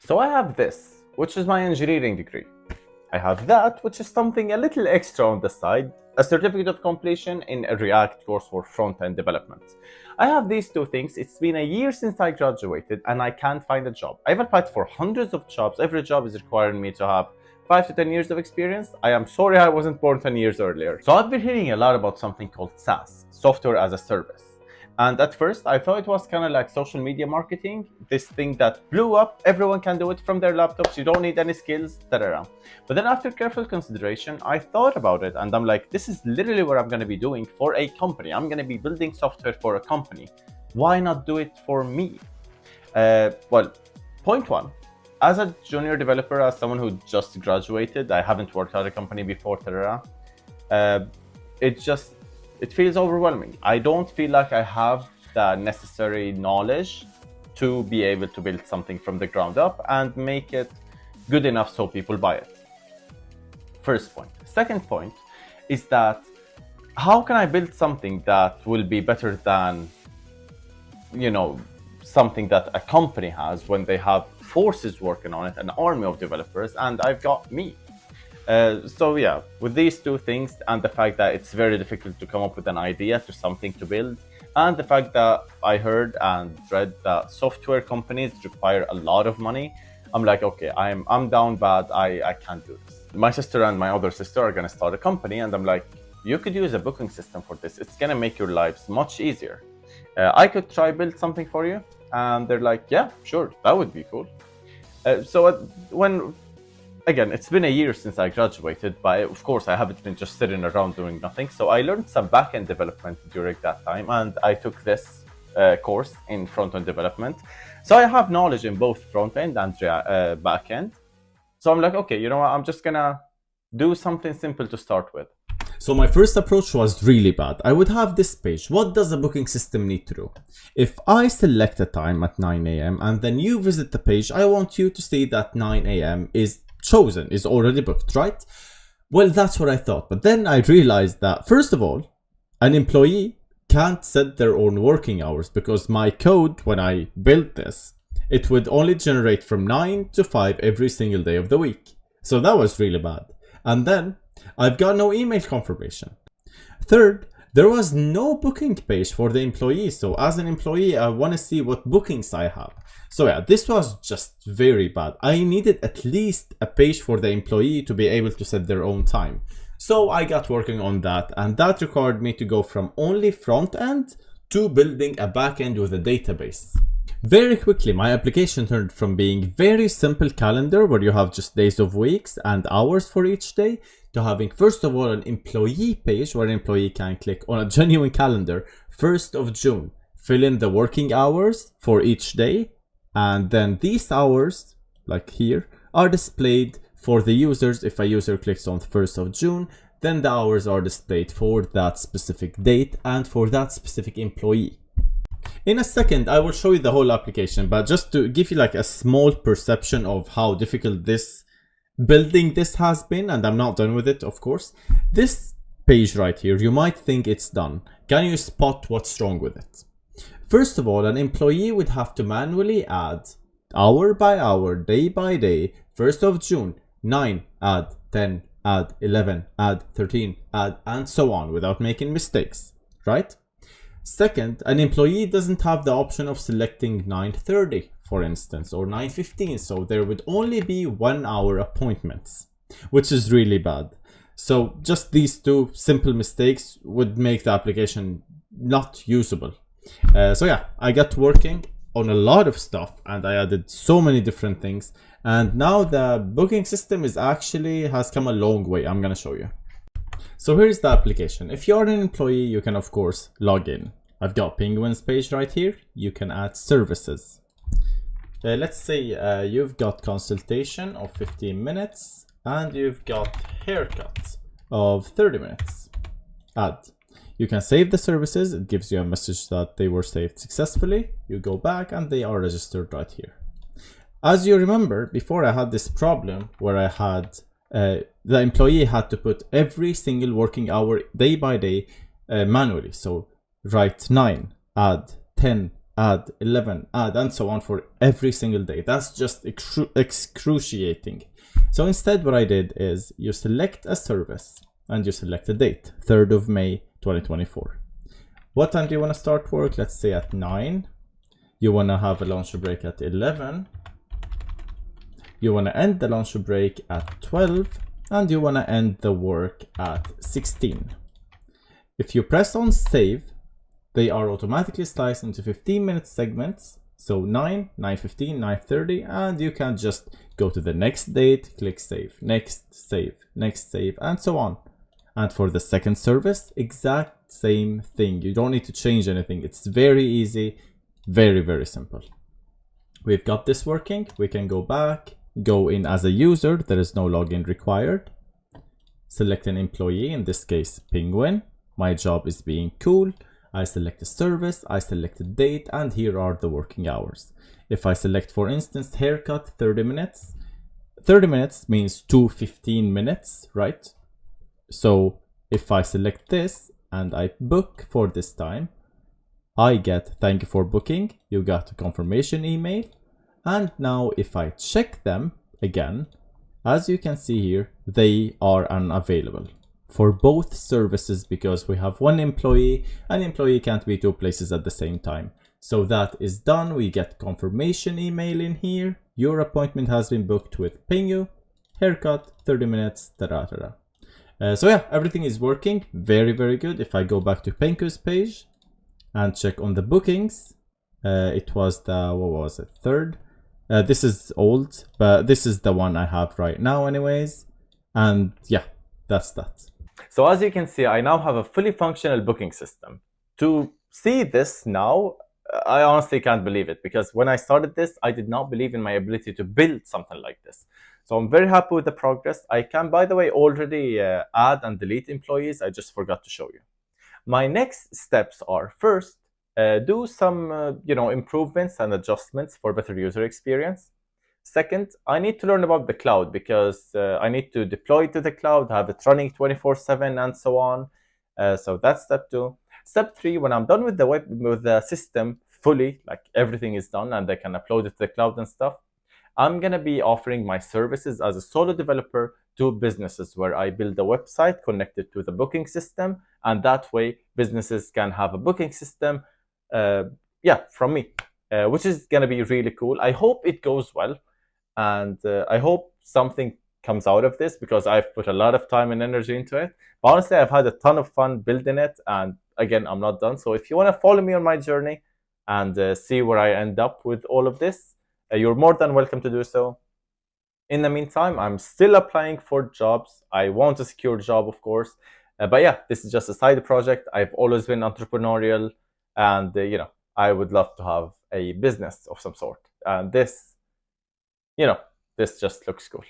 So I have this, which is my engineering degree. I have that, which is something a little extra on the side, a certificate of completion in a React course for front-end development. I have these two things. It's been a year since I graduated and I can't find a job. I've applied for hundreds of jobs. Every job is requiring me to have 5 to 10 years of experience. I am sorry I wasn't born 10 years earlier. So I've been hearing a lot about something called SaaS, software as a service. And at first, I thought it was kind of like social media marketing, this thing that blew up. Everyone can do it from their laptops. You don't need any skills, etc. But then after careful consideration, I thought about it and I'm like, this is literally what I'm going to be doing for a company. I'm going to be building software for a company. Why not do it for me? Well, point one, as a junior developer, as someone who just graduated, I haven't worked at a company before, etc. It feels overwhelming. I don't feel like I have the necessary knowledge to be able to build something from the ground up and make it good enough so people buy it. First point. Second point is that how can I build something that will be better than, something that a company has when they have forces working on it, an army of developers, and I've got me. So yeah, with these two things and the fact that it's very difficult to come up with an idea to something to build, and the fact that I heard and read that software companies require a lot of money, I'm like, okay, I'm down bad. I can't do this. My sister and my other sister are gonna start a company, and I'm like, you could use a booking system for this. It's gonna make your lives much easier. I could try build something for you, and they're like, yeah, sure, that would be cool. Again, it's been a year since I graduated, but of course I haven't been just sitting around doing nothing. So I learned some backend development during that time, and I took this course in front-end development. So I have knowledge in both front-end and backend. So I'm like, okay, you know what? I'm just gonna do something simple to start with. So my first approach was really bad. I would have this page. What does a booking system need to do? If I select a time at 9 a.m. and then you visit the page, I want you to see that 9 a.m. is chosen, is already booked, right? Well, that's what I thought. But then I realized that, first of all, an employee can't set their own working hours, because my code, when I built this, it would only generate from 9 to 5 every single day of the week. So that was really bad. And then I've got no email confirmation. Third, there was no booking page for the employee. So as an employee, I want to see what bookings I have. So yeah, this was just very bad. I needed at least a page for the employee to be able to set their own time. So I got working on that, and that required me to go from only front end to building a backend with a database. Very quickly, my application turned from being very simple calendar where you have just days of weeks and hours for each day, to having first of all an employee page where an employee can click on a genuine calendar, 1st of June, fill in the working hours for each day, and then these hours, like here, are displayed for the users. If a user clicks on 1st of June, then the hours are displayed for that specific date and for that specific employee. In a second, I will show you the whole application, but just to give you like a small perception of how difficult building this has been, and I'm not done with it, of course. This page right here, you might think it's done. Can you spot what's wrong with it? First of all, an employee would have to manually add hour by hour, day by day, 1st of June, 9, add 10, add 11, add 13, add, and so on without making mistakes, right? Second, an employee doesn't have the option of selecting 9:30, for instance, or 9:15, so there would only be 1 hour appointments, which is really bad. So just these two simple mistakes would make the application not usable. So yeah, I got working on a lot of stuff and I added so many different things, and now the booking system has come a long way. I'm gonna show you. So here's the application. If you're an employee, you can of course log in. I've got Penguin's page right here. You can add services. Let's say you've got consultation of 15 minutes and you've got haircut of 30 minutes. Add. You can save the services. It gives you a message that they were saved successfully. You go back and they are registered right here. As you remember, before I had this problem where I had the employee had to put every single working hour day by day manually. So write 9, add 10, add 11, add, and so on for every single day. That's just excruciating. So instead what I did is you select a service and you select a date, 3rd of May 2024. What time do you want to start work? Let's say at 9. You want to have a lunch break at 11. You want to end the lunch break at 12. And you want to end the work at 16. If you press on save, they are automatically sliced into 15-minute segments. So 9, 9:15, 9:30, and you can just go to the next date, click save, next save, next save, and so on. And for the second service, exact same thing. You don't need to change anything. It's very easy, very, very simple. We've got this working. We can go back, go in as a user. There is no login required. Select an employee, in this case, Penguin. My job is being cool. I select a service, I select a date, and here are the working hours. If I select, for instance, haircut 30 minutes, 30 minutes means 2 15 minutes, right? So if I select this and I book for this time, I get thank you for booking, you got a confirmation email. And now if I check them again, as you can see here, they are unavailable for both services because we have one employee. An employee can't be 2 places at the same time. So that is done. We get confirmation email in here. Your appointment has been booked with Pingu. Haircut, 30 minutes, so yeah, everything is working. Very, very good. If I go back to Pingu's page and check on the bookings, it was the, what was it, 3rd? This is old, but this is the one I have right now anyways. And yeah, that's that. So as you can see, I now have a fully functional booking system. To see this now, I honestly can't believe it, because when I started this, I did not believe in my ability to build something like this. So I'm very happy with the progress. I can, by the way, already add and delete employees. I just forgot to show you. My next steps are, first, do some improvements and adjustments for better user experience. Second, I need to learn about the cloud, because I need to deploy to the cloud, have it running 24/7 and so on. So that's step 2. Step 3, when I'm done with the system fully, like everything is done and I can upload it to the cloud and stuff, I'm going to be offering my services as a solo developer to businesses, where I build a website connected to the booking system, and that way businesses can have a booking system from me, which is going to be really cool. I hope it goes well, and I hope something comes out of this, because I've put a lot of time and energy into it. But honestly, I've had a ton of fun building it, and again, I'm not done. So if you want to follow me on my journey and see where I end up with all of this, you're more than welcome to do so. In the meantime, I'm still applying for jobs. I want a secure job, of course. But yeah, this is just a side project. I've always been entrepreneurial, and I would love to have a business of some sort. And this just looks cool.